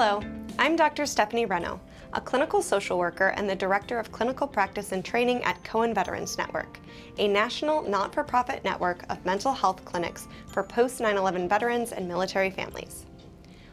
Hello, I'm Dr. Stephanie Reno, a clinical social worker and the Director of Clinical Practice and Training at Cohen Veterans Network, a national not-for-profit network of mental health clinics for post-9/11 veterans and military families.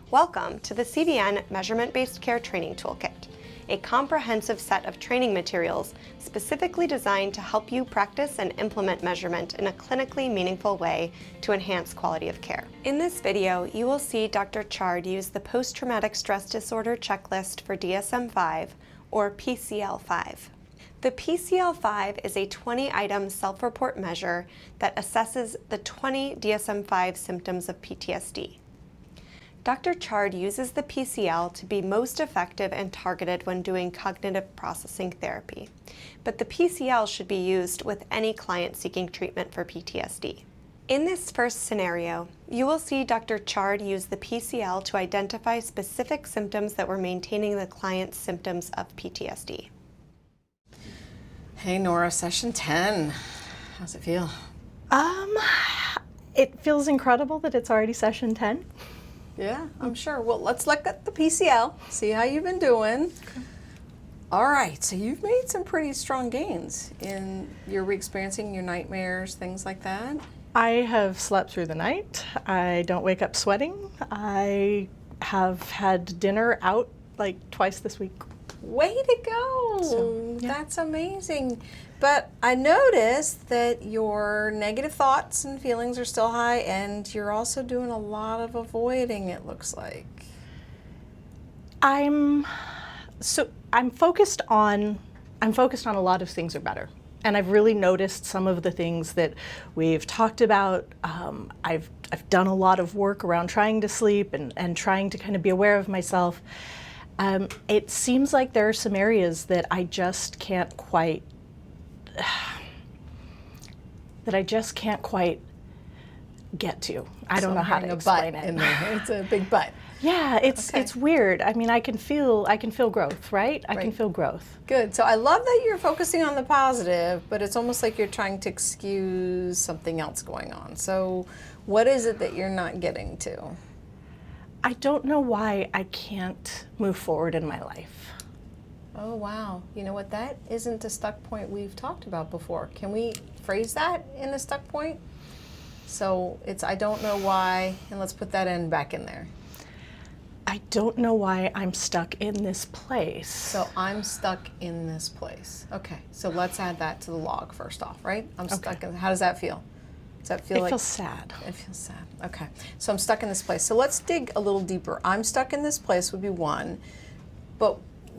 Welcome to the CVN Measurement-Based Care Training Toolkit, a comprehensive set of training materials specifically designed to help you practice and implement measurement in a clinically meaningful way to enhance quality of care. In this video, you will see Dr. Chard use the Post-Traumatic Stress Disorder Checklist for DSM-5, or PCL-5. The PCL-5 is a 20-item self-report measure that assesses the 20 DSM-5 symptoms of PTSD. Dr. Chard uses the PCL to be most effective and targeted when doing cognitive processing therapy, but the PCL should be used with any client seeking treatment for PTSD. In this first scenario, you will see Dr. Chard use the PCL to identify specific symptoms that were maintaining the client's symptoms of PTSD. Hey Nora, session 10. How's it feel? It feels incredible that it's already session 10. Yeah, I'm sure. Well, let's look at the PCL, see how you've been doing. Okay. All right, so you've made some pretty strong gains in your re-experiencing your nightmares, things like that. I have slept through the night. I don't wake up sweating. I have had dinner out like twice this week. Way to go! So, yeah. That's amazing. But I noticed that your negative thoughts and feelings are still high, and you're also doing a lot of avoiding, it looks like. I'm focused on a lot of things are better. And I've really noticed some of the things that we've talked about. I've done a lot of work around trying to sleep and trying to kind of be aware of myself. It seems like there are some areas that I just can't quite get to. I don't know how to explain it. In there. It's a big butt. Yeah, it's weird. I mean, I can feel growth, right? I can feel growth. Good. So I love that you're focusing on the positive, but it's almost like you're trying to excuse something else going on. So what is it that you're not getting to? I don't know why I can't move forward in my life. Oh, wow. You know what? That isn't a stuck point we've talked about before. Can we phrase that in a stuck point? So it's I don't know why, and let's put that N back in there. I don't know why I'm stuck in this place. So I'm stuck in this place. Okay, so let's add that to the log first off, right? I'm stuck in, how does that feel? Does that feel like? It feels sad. It feels sad. Okay, so I'm stuck in this place. So let's dig a little deeper. I'm stuck in this place would be one, but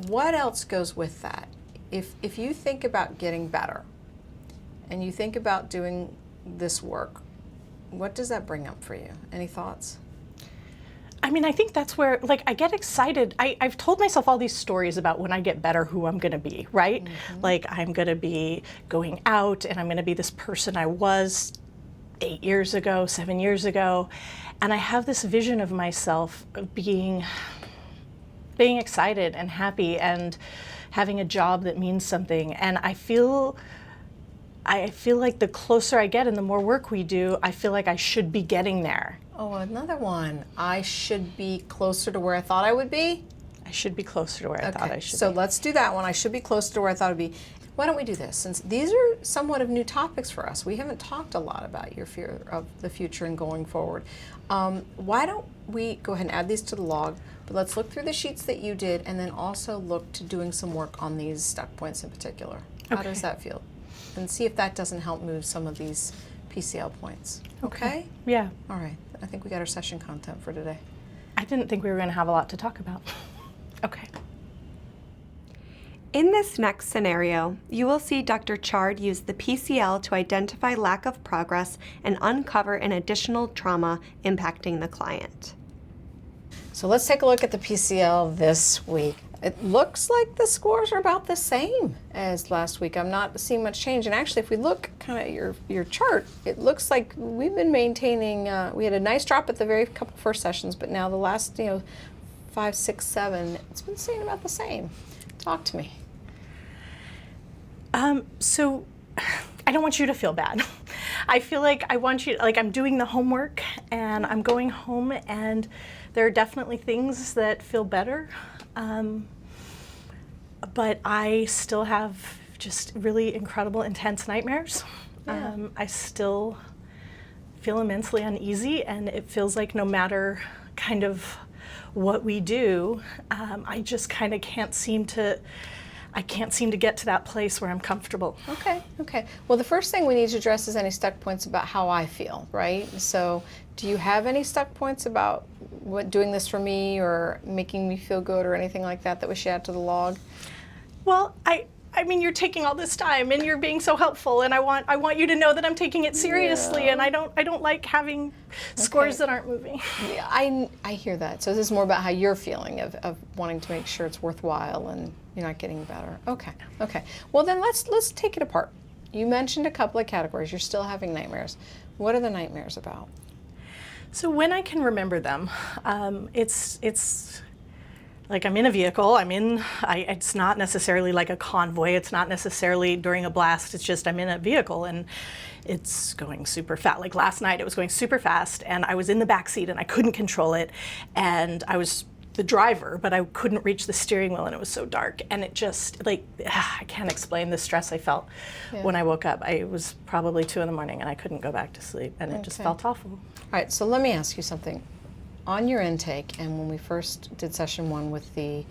what else goes with that? If you think about getting better and you think about doing this work, what does that bring up for you? Any thoughts? I mean, I think that's where, like, I get excited. I've told myself all these stories about when I get better, who I'm gonna be, right? Mm-hmm. Like, I'm gonna be going out and I'm gonna be this person I was 8 years ago, 7 years ago. And I have this vision of myself of being excited and happy and having a job that means something. And I feel like the closer I get and the more work we do, I feel like I should be getting there. Oh, another one. I should be closer to where I thought I would be? I should be closer to where I thought I should be. So let's do that one. I should be closer to where I thought I'd be. Why don't we do this? Since these are somewhat of new topics for us, we haven't talked a lot about your fear of the future and going forward. Why don't we go ahead and add these to the log, but let's look through the sheets that you did and then also look to doing some work on these stuck points in particular. How does that feel? And see if that doesn't help move some of these PCL points. Okay? Yeah. All right. I think we got our session content for today. I didn't think we were going to have a lot to talk about. Okay. In this next scenario, you will see Dr. Chard use the PCL to identify lack of progress and uncover an additional trauma impacting the client. So let's take a look at the PCL this week. It looks like the scores are about the same as last week. I'm not seeing much change. And actually, if we look kind of at your chart, it looks like we've been maintaining, we had a nice drop at the very couple first sessions, but now the last, 5, 6, 7, it's been staying about the same. Talk to me. So I don't want you to feel bad. I feel like I want you, like I'm doing the homework and I'm going home, and there are definitely things that feel better, but I still have just really incredible, intense nightmares. Yeah. I still feel immensely uneasy, and it feels like no matter kind of what we do, I just kind of can't seem to get to that place where I'm comfortable. Okay, okay. Well, the first thing we need to address is any stuck points about how I feel, right? So do you have any stuck points about what doing this for me or making me feel good or anything like that we should add to the log? Well, I mean, you're taking all this time and you're being so helpful, and I want you to know that I'm taking it seriously, Yeah. and I don't like having scores that aren't moving. Yeah, I hear that. So this is more about how you're feeling of wanting to make sure it's worthwhile and you're not getting better. Okay, okay. Well, then let's take it apart. You mentioned a couple of categories. You're still having nightmares. What are the nightmares about? So when I can remember them, it's like I'm in a vehicle. It's not necessarily like a convoy. It's not necessarily during a blast. It's just I'm in a vehicle and it's going super fast. Like last night, it was going super fast, and I was in the back seat and I couldn't control it, and I was the driver, but I couldn't reach the steering wheel, and it was so dark, and it just I can't explain the stress I felt when I woke up. It was probably 2 in the morning, and I couldn't go back to sleep, and it just felt awful. All right. So let me ask you something. On your intake, and when we first did session 1 with the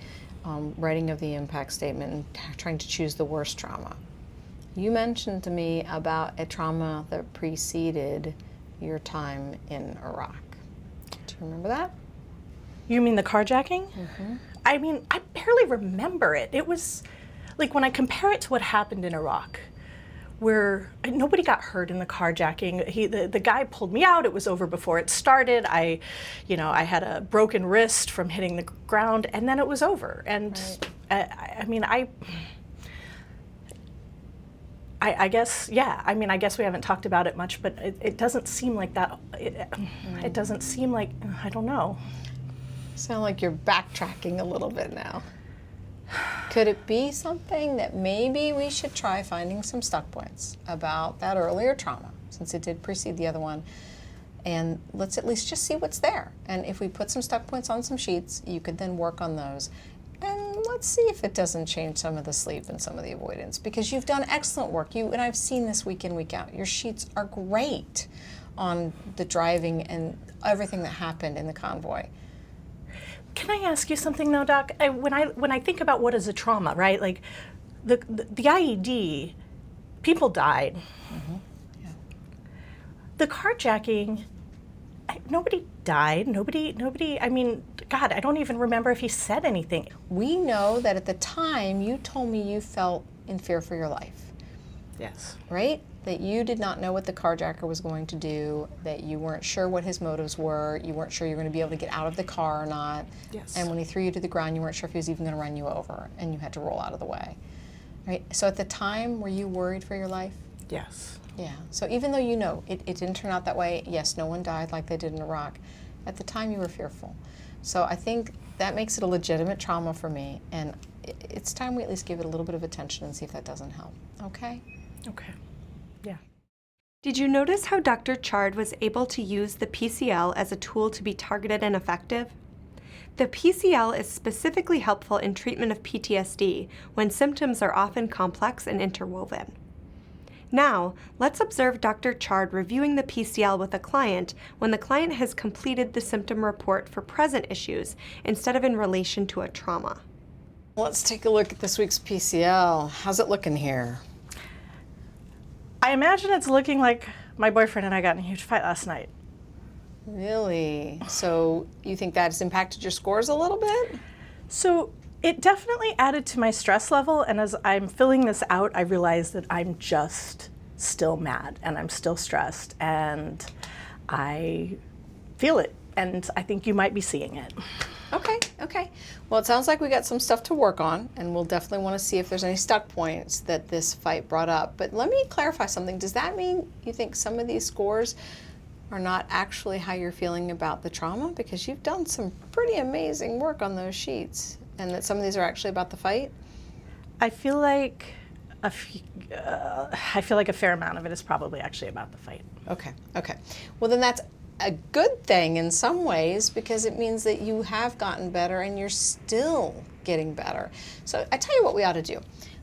writing of the impact statement and trying to choose the worst trauma, you mentioned to me about a trauma that preceded your time in Iraq. Do you remember that? You mean the carjacking? Mm-hmm. I mean, I barely remember it. It was like when I compare it to what happened in Iraq, where nobody got hurt in the carjacking. The guy pulled me out. It was over before it started. I had a broken wrist from hitting the ground, and then it was over. And I guess, yeah. I mean, I guess we haven't talked about it much, but it doesn't seem like that. It doesn't seem like, I don't know. Sound like you're backtracking a little bit now. Could it be something that maybe we should try finding some stuck points about that earlier trauma, since it did precede the other one, and let's at least just see what's there. And if we put some stuck points on some sheets, you could then work on those. And let's see if it doesn't change some of the sleep and some of the avoidance, because you've done excellent work. And I've seen this week in, week out. Your sheets are great on the driving and everything that happened in the convoy. Can I ask you something though, Doc? When I think about what is a trauma, right? Like the IED, people died. Mm-hmm. Yeah. The carjacking, nobody died. Nobody. I mean, God, I don't even remember if he said anything. We know that at the time you told me you felt in fear for your life. Yes. Right? That you did not know what the carjacker was going to do, that you weren't sure what his motives were, you weren't sure you were going to be able to get out of the car or not. Yes. And when he threw you to the ground, you weren't sure if he was even going to run you over, and you had to roll out of the way. Right? So at the time, were you worried for your life? Yes. Yeah. So even though you know it didn't turn out that way, yes, no one died like they did in Iraq, at the time you were fearful. So I think that makes it a legitimate trauma for me, and it's time we at least give it a little bit of attention and see if that doesn't help. Okay? Okay. Yeah. Did you notice how Dr. Chard was able to use the PCL as a tool to be targeted and effective? The PCL is specifically helpful in treatment of PTSD when symptoms are often complex and interwoven. Now, let's observe Dr. Chard reviewing the PCL with a client when the client has completed the symptom report for present issues instead of in relation to a trauma. Let's take a look at this week's PCL. How's it looking here? I imagine it's looking like my boyfriend and I got in a huge fight last night. Really? So you think that has impacted your scores a little bit? So it definitely added to my stress level, and as I'm filling this out, I realize that I'm just still mad and I'm still stressed, and I feel it, and I think you might be seeing it. Okay, okay. Well, it sounds like we got some stuff to work on, and we'll definitely want to see if there's any stuck points that this fight brought up. But let me clarify something. Does that mean you think some of these scores are not actually how you're feeling about the trauma? Because you've done some pretty amazing work on those sheets, and that some of these are actually about the fight? I feel like a fair amount of it is probably actually about the fight. Okay, okay. Well, then that's a good thing in some ways because it means that you have gotten better and you're still getting better. So I tell you what we ought to do.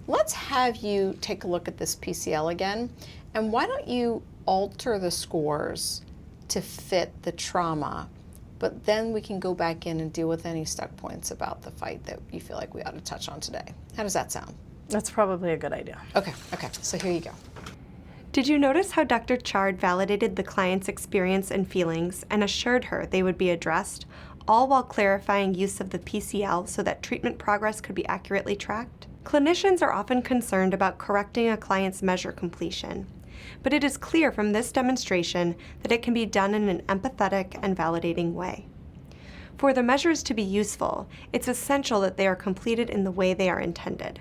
Let's have you take a look at this PCL again, and why don't you alter the scores to fit the trauma, but then we can go back in and deal with any stuck points about the fight that you feel like we ought to touch on today. How does that sound? That's probably a good idea. Okay, so here you go. Did you notice how Dr. Chard validated the client's experience and feelings and assured her they would be addressed, all while clarifying use of the PCL so that treatment progress could be accurately tracked? Clinicians are often concerned about correcting a client's measure completion, but it is clear from this demonstration that it can be done in an empathetic and validating way. For the measures to be useful, it's essential that they are completed in the way they are intended.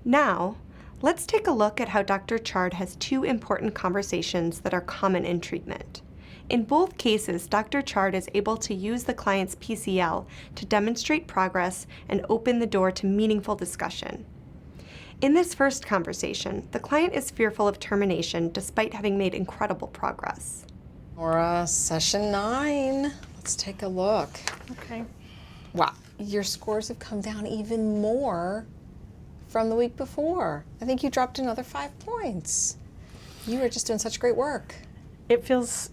Now, let's take a look at how Dr. Chard has two important conversations that are common in treatment. In both cases, Dr. Chard is able to use the client's PCL to demonstrate progress and open the door to meaningful discussion. In this first conversation, the client is fearful of termination despite having made incredible progress. Laura, session 9. Let's take a look. Okay. Wow, your scores have come down even more from the week before. I think you dropped another 5 points. You were just doing such great work. It feels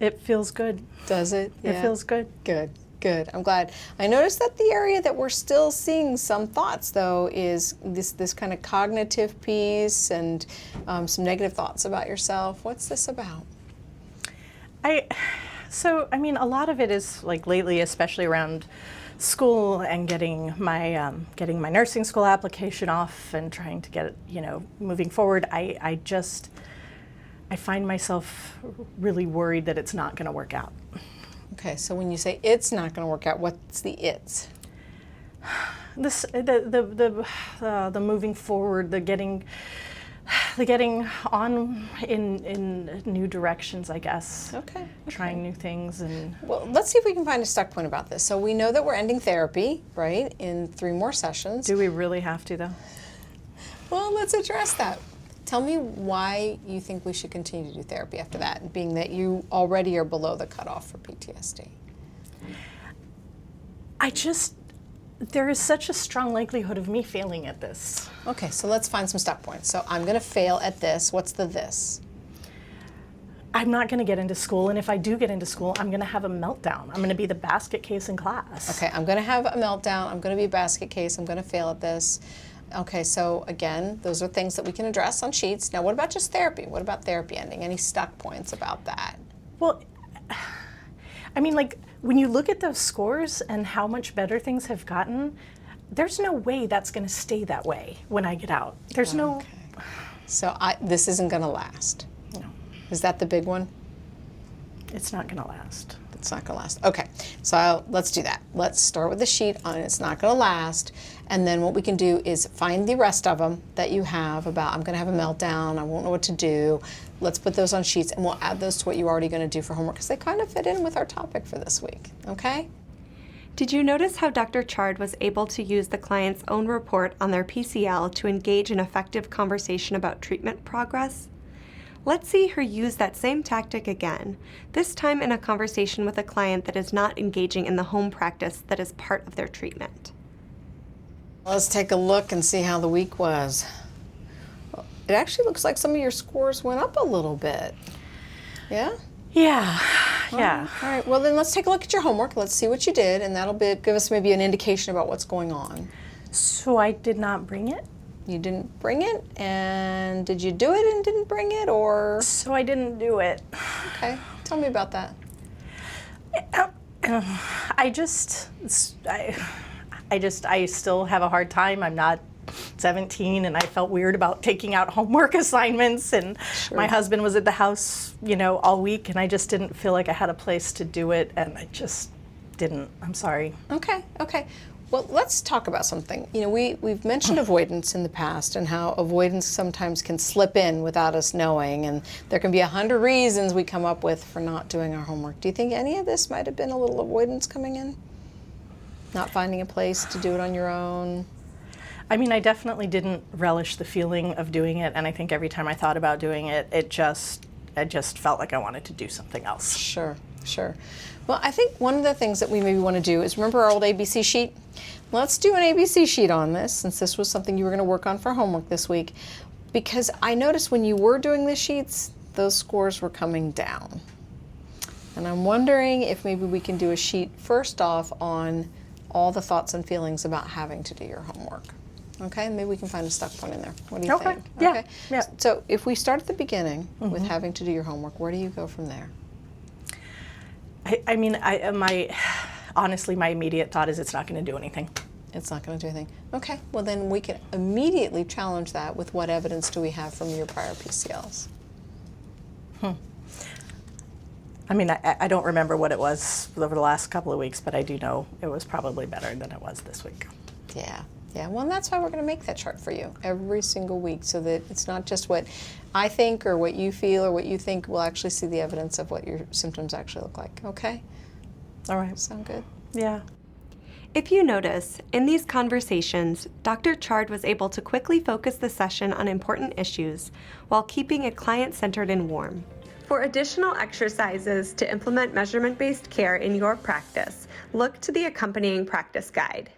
good. Does it? It feels good. Good. I'm glad. I noticed that the area that we're still seeing some thoughts, though, is this kind of cognitive piece and some negative thoughts about yourself. What's this about? I mean, a lot of it is like lately, especially around school and getting my nursing school application off and trying to get it, moving forward. I find myself really worried that it's not going to work out. Okay, so when you say it's not going to work out, what's the it's? The moving forward, the getting on in new directions, I guess. Okay. Trying new things and. Well, let's see if we can find a stuck point about this. So we know that we're ending therapy, right, in 3 more sessions. Do we really have to, though? Well, let's address that. Tell me why you think we should continue to do therapy after that, being that you already are below the cutoff for PTSD. There is such a strong likelihood of me failing at this. Okay, so let's find some stuck points. So I'm going to fail at this. What's the this? I'm not going to get into school, and if I do get into school, I'm going to have a meltdown. I'm going to be the basket case in class. Okay, I'm going to have a meltdown. I'm going to be a basket case. I'm going to fail at this. Okay, so again, those are things that we can address on sheets. Now, what about just therapy? What about therapy ending? Any stuck points about that? Well, I mean, like, when you look at those scores and how much better things have gotten, there's no way that's going to stay that way when I get out. There's no... So this isn't going to last? No. Is that the big one? It's not going to last. It's not going to last. Okay, so let's do that. Let's start with the sheet on it's not going to last, and then what we can do is find the rest of them that you have about I'm going to have a meltdown, I won't know what to do. Let's put those on sheets, and we'll add those to what you're already going to do for homework because they kind of fit in with our topic for this week, okay? Did you notice how Dr. Chard was able to use the client's own report on their PCL to engage in effective conversation about treatment progress? Let's see her use that same tactic again, this time in a conversation with a client that is not engaging in the home practice that is part of their treatment. Let's take a look and see how the week was. It actually looks like some of your scores went up a little bit. Yeah? Yeah. All right, well then let's take a look at your homework. Let's see what you did, and that'll give us maybe an indication about what's going on. So I did not bring it? You didn't bring it, and did you do it and didn't bring it, or? So I didn't do it. Okay, tell me about that. I still have a hard time. I'm not 17, and I felt weird about taking out homework assignments, and my husband was at the house, all week, and I just didn't feel like I had a place to do it, and I just didn't. I'm sorry. Okay. Well, let's talk about something. We've mentioned avoidance in the past and how avoidance sometimes can slip in without us knowing, and there can be 100 reasons we come up with for not doing our homework. Do you think any of this might have been a little avoidance coming in? Not finding a place to do it on your own? I mean, I definitely didn't relish the feeling of doing it, and I think every time I thought about doing it, I just felt like I wanted to do something else. Sure. Sure. Well, I think one of the things that we maybe want to do is remember our old ABC sheet? Let's do an ABC sheet on this, since this was something you were going to work on for homework this week, because I noticed when you were doing the sheets, those scores were coming down. And I'm wondering if maybe we can do a sheet first off on all the thoughts and feelings about having to do your homework. Okay, maybe we can find a stuck point in there. What do you think? Yeah. Okay. Yeah. So if we start at the beginning with having to do your homework, where do you go from there? Honestly, my immediate thought is it's not going to do anything. It's not going to do anything. Okay, well then we can immediately challenge that with what evidence do we have from your prior PCLs? I mean, I don't remember what it was over the last couple of weeks, but I do know it was probably better than it was this week. Yeah, yeah. Well, and that's why we're going to make that chart for you every single week, so that it's not just what I think or what you feel or what you think. We'll actually see the evidence of what your symptoms actually look like. Okay? All right. Sound good? Yeah. If you notice, in these conversations, Dr. Chard was able to quickly focus the session on important issues while keeping it client-centered and warm. For additional exercises to implement measurement-based care in your practice, look to the accompanying practice guide.